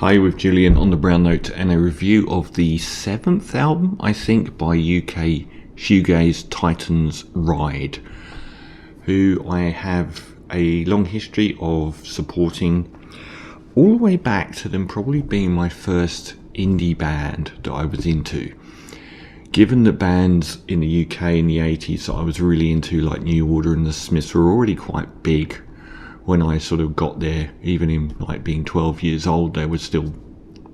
Hi, with Julian on the Brown Note and a review of the 7th album, I think, by UK shoegaze titans Ride, who I have a long history of supporting, all the way back to them probably being my first indie band that I was into. Given that bands in the UK in the 80s that I was really into, like New Order and the Smiths, were already quite big when I sort of got there, even in like being 12 years old, they were still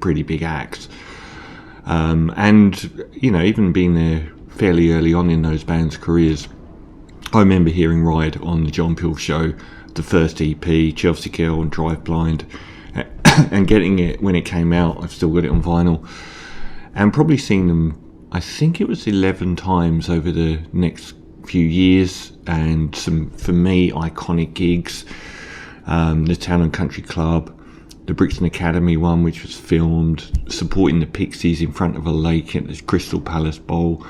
pretty big acts. And, you know, even being there fairly early on in those bands' careers, I remember hearing Ride on the John Peel Show, the first EP, Chelsea Girl and Drive Blind, and getting it when it came out. I've still got it on vinyl. And probably seeing them, I think it was 11 times over the next few years, and some, for me, iconic gigs. The Town and Country Club, the Brixton Academy one, which was filmed, supporting the Pixies in front of a lake at this Crystal Palace Bowl,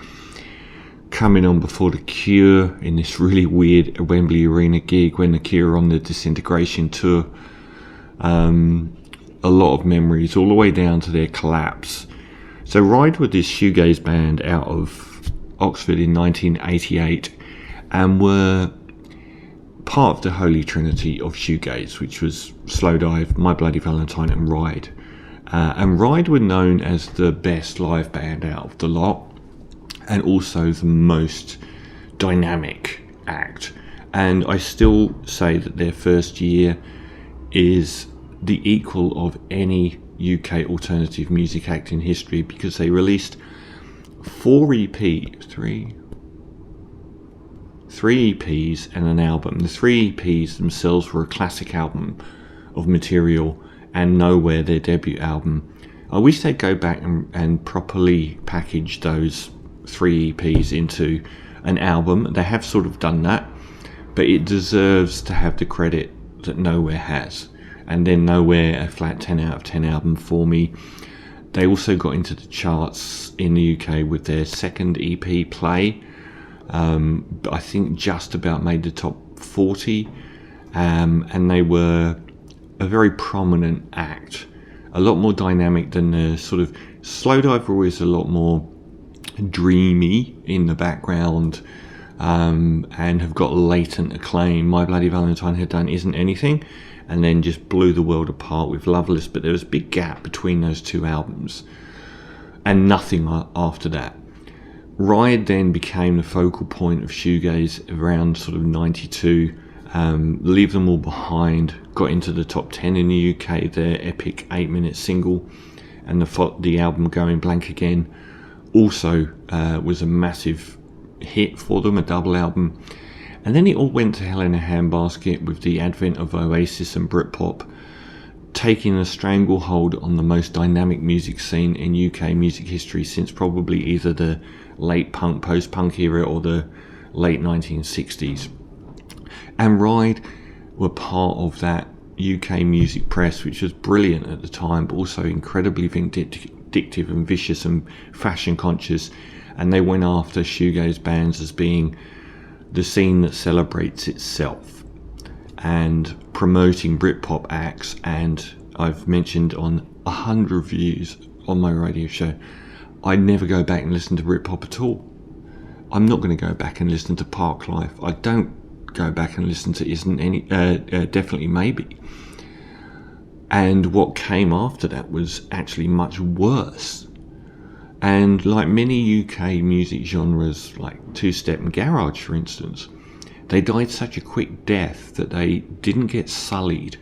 coming on before The Cure in this really weird Wembley Arena gig when The Cure were on the Disintegration tour. A lot of memories, all the way down to their collapse. So Ride were this shoegaze band out of Oxford in 1988 and were part of the holy trinity of shoegaze, which was Slowdive, My Bloody Valentine and Ride. And Ride were known as the best live band out of the lot, and also the most dynamic act. And I still say that their first year is the equal of any UK alternative music act in history, because they released three EPs and an album. The three EPs themselves were a classic album of material, and Nowhere, their debut album. I wish they'd go back and properly package those three EPs into an album. They have sort of done that, but it deserves to have the credit that Nowhere has. And then Nowhere, a flat 10 out of 10 album for me. They also got into the charts in the UK with their second EP, Play. I think just about made the top 40, and they were a very prominent act, a lot more dynamic than the sort of Slowdive were always a lot more dreamy in the background, and have got latent acclaim. My Bloody Valentine had done Isn't Anything, and then just blew the world apart with Loveless, but there was a big gap between those two albums, and nothing after that. Ride then became the focal point of shoegaze around sort of 92. Leave Them All Behind got into the top 10 in the UK, their epic 8-minute single, and the album Going Blank Again also was a massive hit for them, a double album. And then it all went to hell in a handbasket with the advent of Oasis and Britpop, taking a stranglehold on the most dynamic music scene in UK music history since probably either the late punk, post-punk era or the late 1960s. And Ride were part of that UK music press, which was brilliant at the time, but also incredibly vindictive and vicious and fashion conscious. And they went after shoegaze bands as being the scene that celebrates itself, and promoting Britpop acts. And I've mentioned on 100 reviews on my radio show, I never go back and listen to Britpop at all. I'm not going to go back and listen to Park Life. I don't go back and listen to Definitely Maybe. And what came after that was actually much worse. And like many UK music genres, like two-step and garage, for instance, they died such a quick death that they didn't get sullied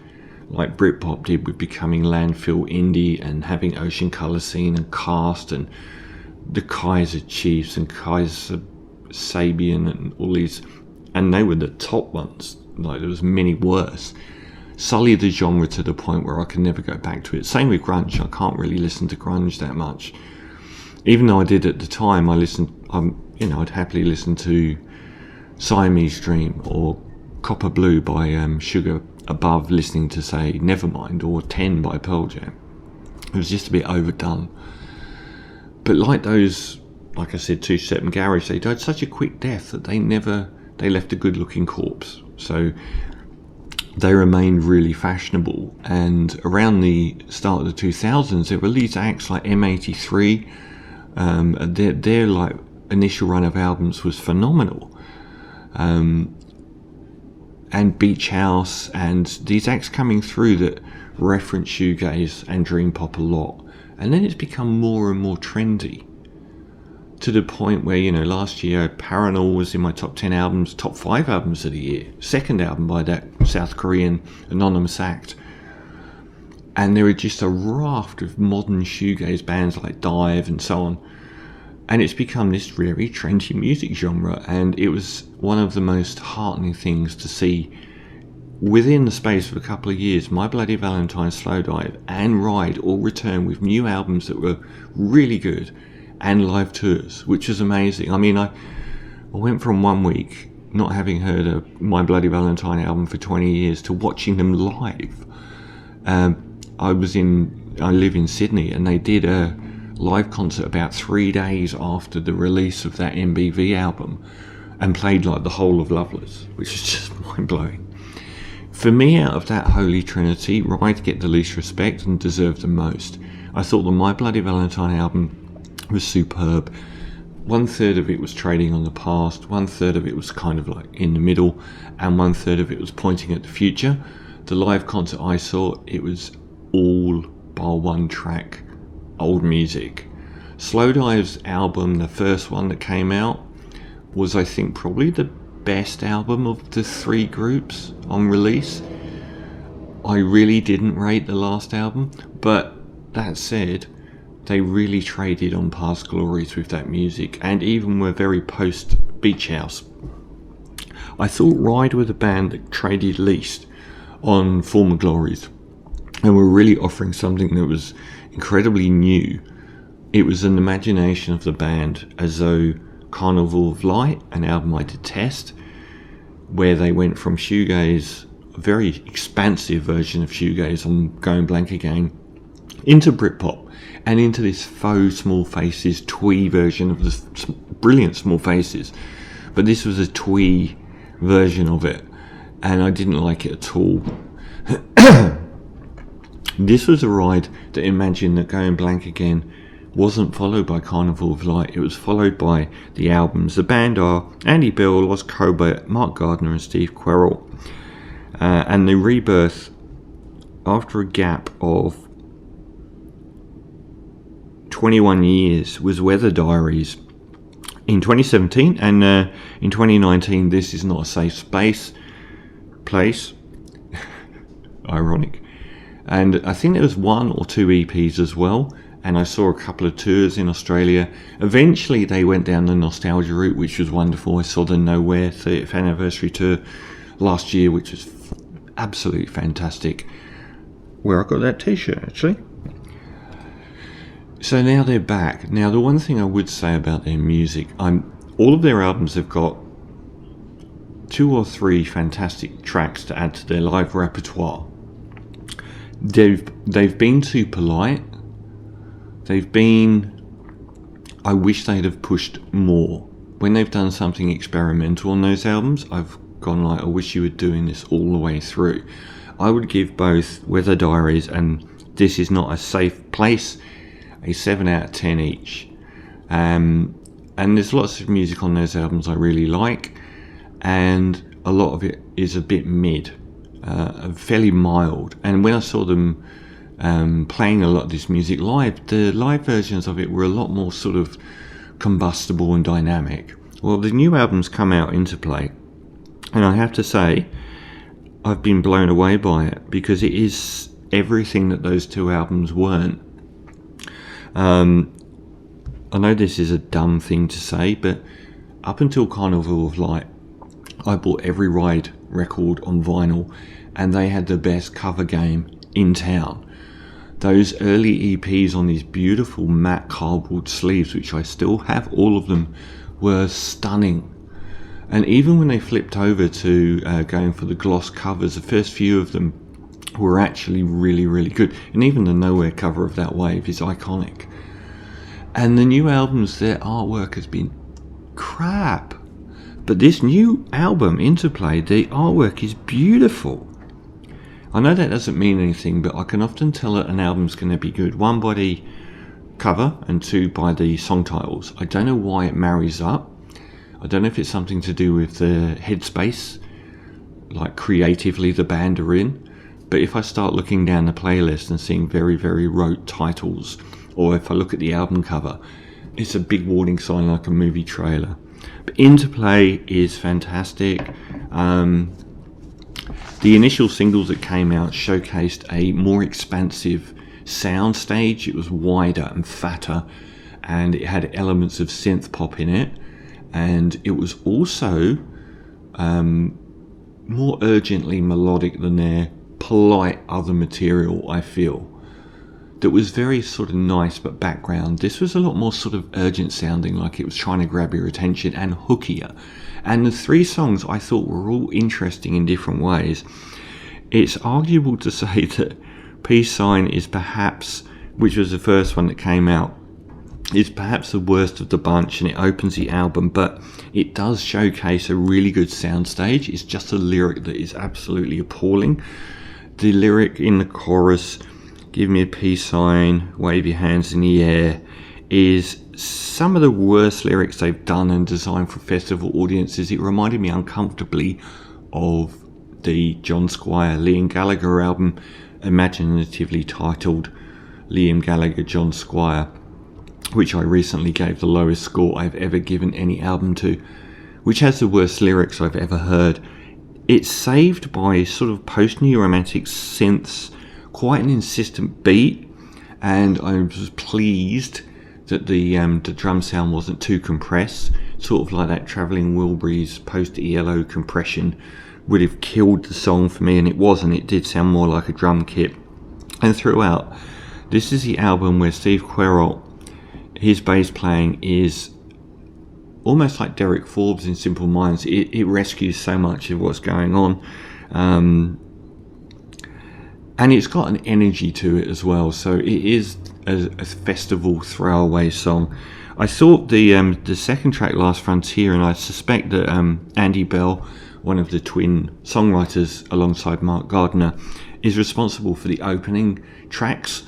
like Britpop did with becoming landfill indie and having Ocean Colour Scene and Cast and the Kaiser Chiefs and Kaiser Sabian and all these, and they were the top ones. Like, there was many worse. Sullied the genre to the point where I can never go back to it. Same with grunge. I can't really listen to grunge that much, even though I did at the time. I'd happily listen to Siamese Dream or Copper Blue by Sugar above listening to, say, Nevermind or 10 by Pearl Jam. It was just a bit overdone. But like those, like I said, two-step and garage, they died such a quick death that they left a good-looking corpse. So they remained really fashionable. And around the start of the 2000s, there were these acts like M83. Their like initial run of albums was phenomenal. And Beach House, and these acts coming through that reference shoegaze and dream pop a lot. And then it's become more and more trendy, to the point where, you know, last year Paranol was in my top 10 albums, top 5 albums of the year, second album by that South Korean anonymous act. And there are just a raft of modern shoegaze bands like Dive and so on. And it's become this very trendy music genre, and it was one of the most heartening things to see. Within the space of a couple of years, My Bloody Valentine, Slowdive and Ride all returned with new albums that were really good, and live tours, which was amazing. I mean, I went from 1 week not having heard a My Bloody Valentine album for 20 years to watching them live. I live in Sydney, and they did a live concert about 3 days after the release of that MBV album, and played like the whole of Loveless, which is just mind-blowing. For me, out of that holy trinity, Ride get the least respect and deserve the most. I thought the My Bloody Valentine album was superb. 1/3 of it was trading on the past, 1/3 of it was kind of like in the middle, and 1/3 of it was pointing at the future. The live concert I saw, it was all bar one track old music. Slowdive's album, the first one that came out, was, I think, probably the best album of the 3 groups on release. I really didn't rate the last album, but that said, they really traded on past glories with that music, and even were very post Beach House. I thought Ride were the band that traded least on former glories, and were really offering something that was incredibly new. It was an imagination of the band, as though Carnival of Light, an album I detest, where they went from shoegaze, a very expansive version of shoegaze on Going Blank Again, into Britpop, and into this faux Small Faces twee version of the brilliant Small Faces. But this was a twee version of it, and I didn't like it at all. This was a ride that imagined that Going Blank Again wasn't followed by Carnival of Light. It was followed by the albums. The band are Andy Bell, Loz Colbert, Mark Gardner and Steve Querrell. And the rebirth, after a gap of 21 years, was Weather Diaries in 2017, and in 2019 This Is Not a Safe Place. Ironic. And I think there was 1 or 2 EPs as well, and I saw a couple of tours in Australia. Eventually they went down the nostalgia route, which was wonderful. I saw the Nowhere 30th anniversary tour last year, which was absolutely fantastic, where I got that t-shirt actually. So now they're back. Now the one thing I would say about their music, all of their albums have got 2 or 3 fantastic tracks to add to their live repertoire. They've been too polite. I wish they'd have pushed more. When they've done something experimental on those albums, I've gone like, I wish you were doing this all the way through. I would give both Weather Diaries and This Is Not a Safe Place a 7 out of 10 each. And there's lots of music on those albums I really like, and a lot of it is a bit mid, fairly mild. And when I saw them playing a lot of this music live, the live versions of it were a lot more sort of combustible and dynamic. Well, the new album's come out, Interplay, and I have to say I've been blown away by it, because it is everything that those 2 albums weren't. I know this is a dumb thing to say, but up until Carnival of Light, I bought every Ride record on vinyl, and they had the best cover game in town. Those early EPs on these beautiful matte cardboard sleeves, which I still have all of them, were stunning. And even when they flipped over to going for the gloss covers, the first few of them were actually really, really good. And even the Nowhere cover of That Wave is iconic. And the new albums, their artwork has been crap. But this new album, Interplay, the artwork is beautiful. I know that doesn't mean anything, but I can often tell that an album's going to be good, one, by the cover, and two, by the song titles. I don't know why it marries up. I don't know if it's something to do with the headspace, like creatively the band are in. But if I start looking down the playlist and seeing very, very rote titles, or if I look at the album cover, it's a big warning sign, like a movie trailer. But Interplay is fantastic. The initial singles that came out showcased a more expansive sound stage. It was wider and fatter, and it had elements of synth pop in it, and it was also more urgently melodic than their polite other material, I feel. That was very sort of nice but background. This was a lot more sort of urgent sounding, like it was trying to grab your attention, and hookier. And the 3 songs I thought were all interesting in different ways. It's arguable to say that Peace Sign is perhaps, which was the first one that came out, is perhaps the worst of the bunch, and it opens the album, but it does showcase a really good soundstage. It's just a lyric that is absolutely appalling. The lyric in the chorus, "Give me a peace sign, wave your hands in the air," is some of the worst lyrics they've done and designed for festival audiences. It reminded me uncomfortably of the John Squire Liam Gallagher album, imaginatively titled Liam Gallagher John Squire, which I recently gave the lowest score I've ever given any album to, which has the worst lyrics I've ever heard. It's saved by sort of post-new romantic synths, quite an insistent beat, and I was pleased that the drum sound wasn't too compressed, sort of like that Travelling Wilburys post-ELO compression would have killed the song for me, and it wasn't. It did sound more like a drum kit. And throughout, this is the album where Steve Queralt, his bass playing is almost like Derek Forbes in Simple Minds. It rescues so much of what's going on, and it's got an energy to it as well, so it is a festival throwaway song. I thought the second track, Last Frontier, and I suspect that Andy Bell, one of the twin songwriters alongside Mark Gardner, is responsible for the opening tracks.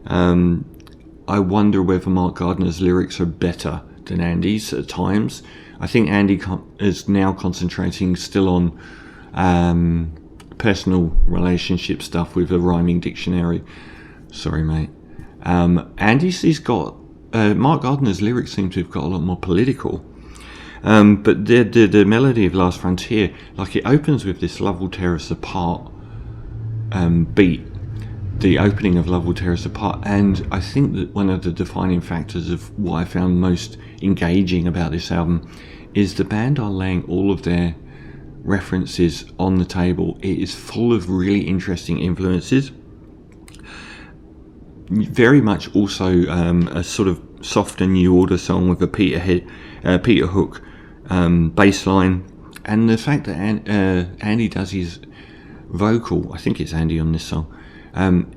I wonder whether Mark Gardner's lyrics are better than Andy's at times. I think Andy is now concentrating still on personal relationship stuff with a rhyming dictionary. Sorry, mate. Andy's got Mark Gardner's lyrics seem to have got a lot more political. But the melody of Last Frontier, like, it opens with this Love Will Tear Us Apart beat, the opening of Love Will Tear Us Apart, and I think that one of the defining factors of what I found most engaging about this album is the band are laying all of their references on the table. It is full of really interesting influences, very much also a sort of softer New Order song with a Peter Hook bass line, and the fact that Andy does his vocal, I think it's Andy on this song,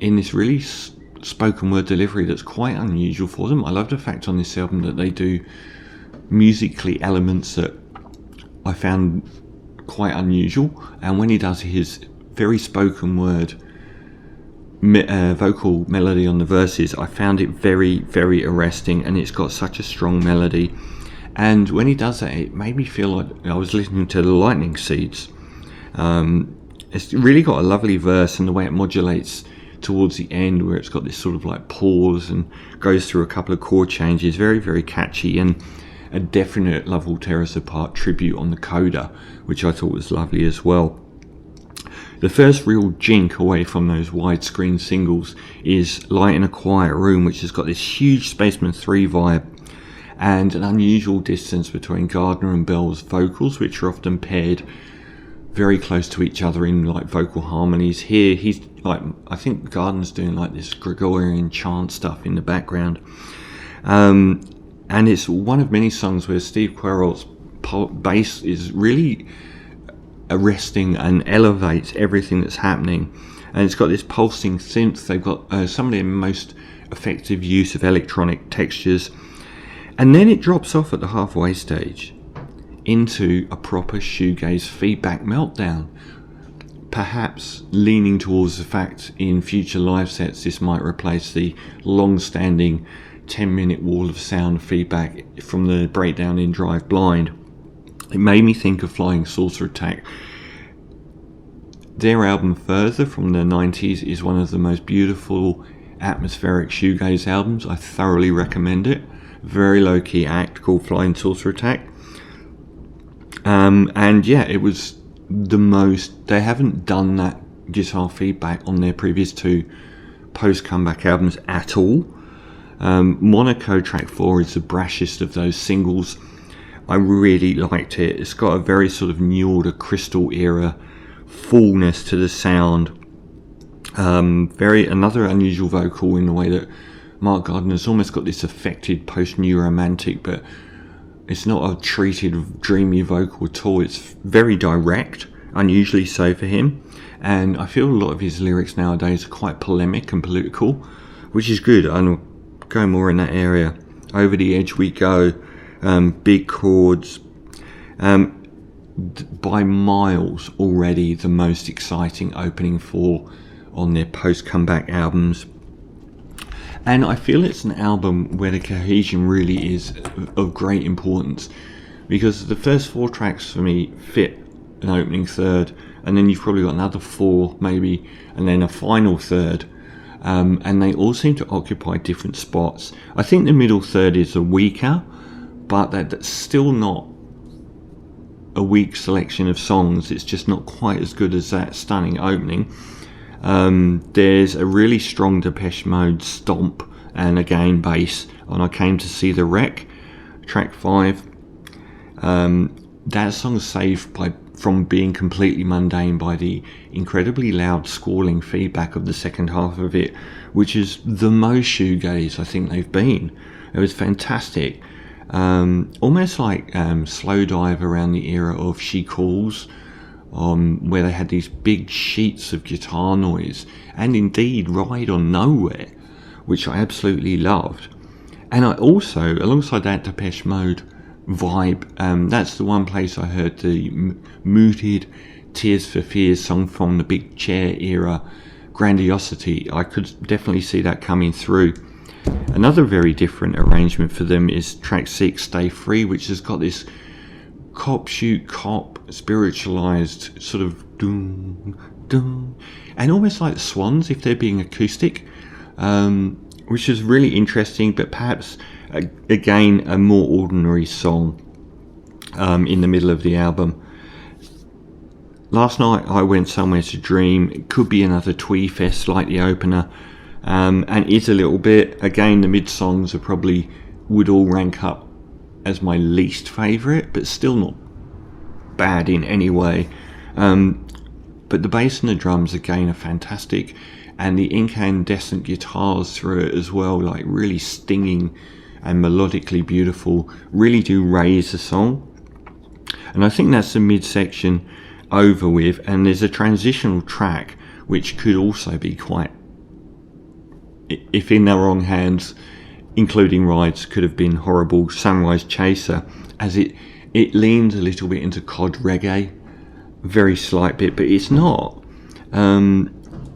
in this really spoken word delivery that's quite unusual for them. I love the fact on this album that they do musically elements that I found quite unusual, and when he does his very spoken word vocal melody on the verses, I found it very, very arresting, and it's got such a strong melody. And when he does that, it made me feel like I was listening to the Lightning Seeds. It's really got a lovely verse, and the way it modulates towards the end, where it's got this sort of like pause and goes through a couple of chord changes, very, very catchy, and a definite Love Will Tear Us Apart tribute on the coda, which I thought was lovely as well. The first real jink away from those widescreen singles is Light in a Quiet Room, which has got this huge Spaceman 3 vibe and an unusual distance between Gardner and Bell's vocals, which are often paired very close to each other in like vocal harmonies. Here he's like, I think Gardner's doing like this Gregorian chant stuff in the background, and it's one of many songs where Steve Queralt's bass is really arresting and elevates everything that's happening, and it's got this pulsing synth. They've got some of their most effective use of electronic textures, and then it drops off at the halfway stage into a proper shoegaze feedback meltdown. perhaps leaning towards the fact in future live sets this might replace the long-standing 10-minute wall of sound feedback from the breakdown in Drive Blind. It made me think of Flying Saucer Attack. Their album Further from the 90s is one of the most beautiful atmospheric shoegaze albums. I thoroughly recommend it. Very low-key act called Flying Saucer Attack. And yeah, it was the most... They haven't done that guitar feedback on their previous two post-comeback albums at all. Monaco track 4 is the brashest of those singles. I really liked it. It's got a very sort of New Order Crystal era fullness to the sound. Another unusual vocal in the way that Mark Gardner's almost got this affected post-new romantic, but it's not a treated dreamy vocal at all. It's very direct, unusually so for him, and I feel a lot of his lyrics nowadays are quite polemic and political, which is good. I'll go more in that area. Over the Edge We Go, big chords, by miles already the most exciting opening four on their post-comeback albums. And I feel it's an album where the cohesion really is of great importance, because the first four tracks for me fit an opening third, and then you've probably got another four maybe, and then a final third, and they all seem to occupy different spots. I think the middle third is a weaker, but that's still not a weak selection of songs. It's just not quite as good as that stunning opening. There's a really strong Depeche Mode stomp and again bass on I Came to See the Wreck, track 5. That song's saved from being completely mundane by the incredibly loud squalling feedback of the second half of it, which is the most shoegaze I think they've been. It was fantastic. Almost like Slow Dive around the era of She Calls, where they had these big sheets of guitar noise, and indeed Ride on Nowhere, which I absolutely loved. And I also, alongside that Depeche Mode vibe, that's the one place I heard the mooted Tears for Fears song from the Big Chair era, Grandiosity. I could definitely see that coming through. Another very different arrangement for them is track 6, Stay Free, which has got this cop shoot cop spiritualized sort of doom doom, and almost like Swans if they're being acoustic, which is really interesting, but perhaps again a more ordinary song in the middle of the album. Last Night I Went Somewhere to Dream, it could be another twee fest like the opener, and is a little bit. Again, the mid songs are probably would all rank up as my least favourite, but still not bad in any way. But the bass and the drums again are fantastic, and the incandescent guitars through it as well, like really stinging and melodically beautiful, really do raise the song. And I think that's the midsection over with, and there's a transitional track which could also be quite, if in the wrong hands, including Rides, could have been horrible. Sunrise Chaser, as it leans a little bit into cod reggae, very slight bit, but it's not.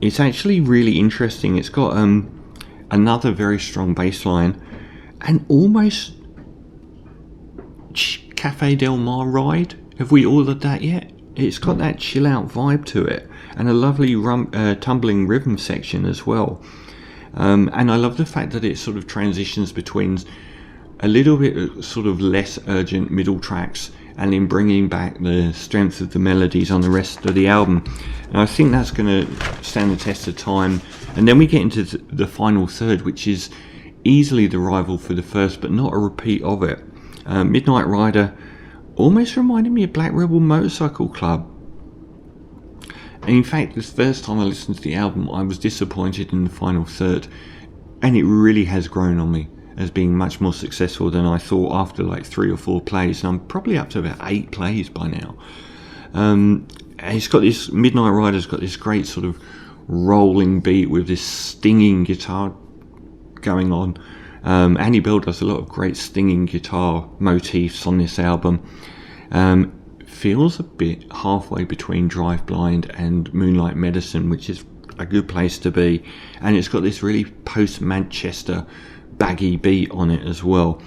It's actually really interesting. It's got another very strong bass line, and almost Cafe Del Mar Ride. Have we ordered that yet? It's got that chill out vibe to it, and a lovely tumbling rhythm section as well. And I love the fact that it sort of transitions between a little bit sort of less urgent middle tracks and then bringing back the strength of the melodies on the rest of the album. And I think that's going to stand the test of time. And then we get into the final third, which is easily the rival for the first, but not a repeat of it. Midnight Rider almost reminded me of Black Rebel Motorcycle Club. And in fact, this first time I listened to the album, I was disappointed in the final third, and it really has grown on me as being much more successful than I thought after like 3 or 4 plays, and I'm probably up to about 8 plays by now. And it's got this, Midnight Rider's got this great sort of rolling beat with this stinging guitar going on. Andy Bell does a lot of great stinging guitar motifs on this album. feels a bit halfway between Drive Blind and Moonlight Medicine, which is a good place to be. And it's got this really post-Manchester baggy beat on it as well.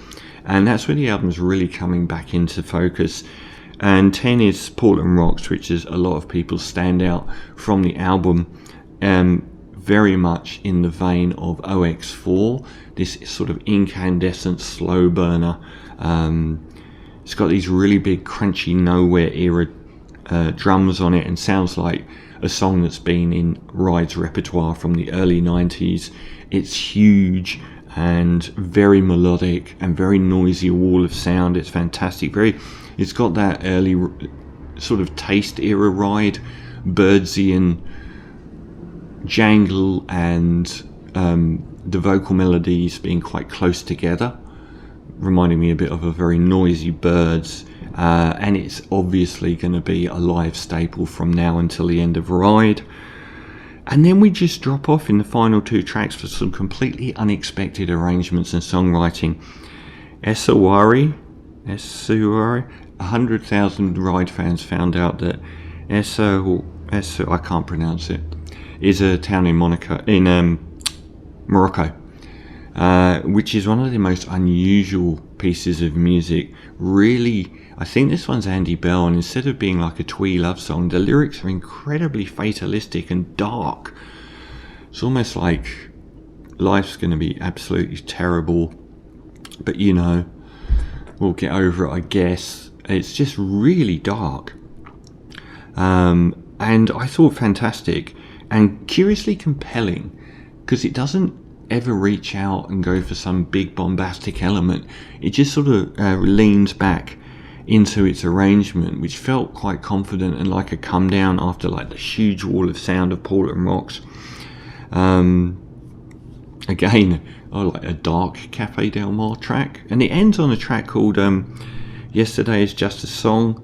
And that's where the album's really coming back into focus. And 10 is Portland Rocks, which is a lot of people stand out from the album. Very much in the vein of OX4, this sort of incandescent slow burner. It's got these really big crunchy Nowhere era drums on it, and sounds like a song that's been in Ride's repertoire from the early 90s. It's huge and very melodic and very noisy wall of sound. It's fantastic. It's got that early sort of Taste era Ride, Birdsian jangle, and the vocal melodies being quite close together, reminding me a bit of a very noisy Birds, and it's obviously going to be a live staple from now until the end of Ride. And then we just drop off in the final two tracks for some completely unexpected arrangements and songwriting. ESARI, 100,000 Ride fans found out that I can't pronounce it, is a town in Morocco, which is one of the most unusual pieces of music. Really, I think this one's Andy Bell, and instead of being like a twee love song, the lyrics are incredibly fatalistic and dark. It's almost like life's going to be absolutely terrible, but you know, we'll get over it, I guess. It's just really dark, and I thought fantastic and curiously compelling, because it doesn't ever reach out and go for some big bombastic element. It just sort of leans back into its arrangement, which felt quite confident and like a come down after like the huge wall of sound of Portland Rocks. Again, I like a dark Cafe Del Mar track, and it ends on a track called Yesterday Is Just a Song,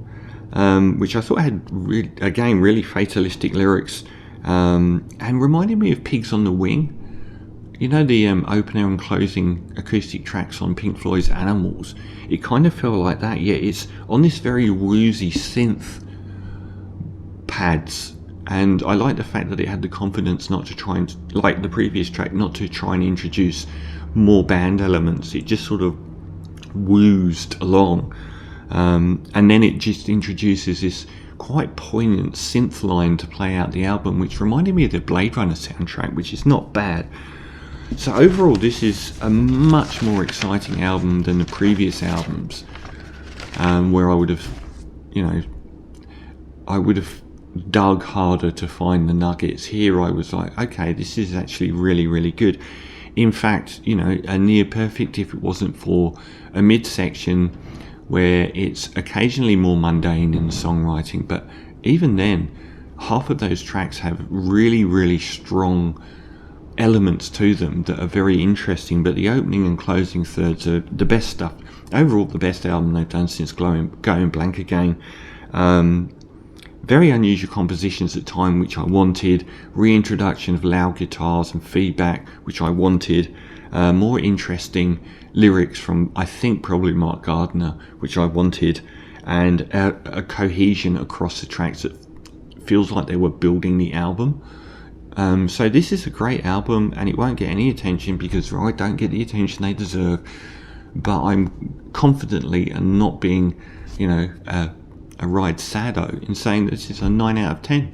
which I thought had really fatalistic lyrics, and reminded me of Pigs on the Wing. You know, the opener and closing acoustic tracks on Pink Floyd's Animals? It kind of felt like that, yet it's on this very woozy synth pads. And I like the fact that it had the confidence not to try and, like the previous track, not to try and introduce more band elements. It just sort of woozed along. And then it just introduces this quite poignant synth line to play out the album, which reminded me of the Blade Runner soundtrack, which is not bad. So overall, this is a much more exciting album than the previous albums, where I would have dug harder to find the nuggets. Here I was like, okay, this is actually really, really good. In fact, you know, a near perfect if it wasn't for a midsection where it's occasionally more mundane in the songwriting, but even then, half of those tracks have really, really strong elements to them that are very interesting, but the opening and closing thirds are the best stuff. Overall, the best album they've done since Going Blank Again. Very unusual compositions at time, which I wanted. Reintroduction of loud guitars and feedback, which I wanted. More interesting lyrics from, I think, probably Mark Gardner, which I wanted. And a cohesion across the tracks that feels like they were building the album. So this is a great album, and it won't get any attention because Ride don't get the attention they deserve. But I'm confidently, and not being, a Ride sado, in saying that this is a 9 out of 10.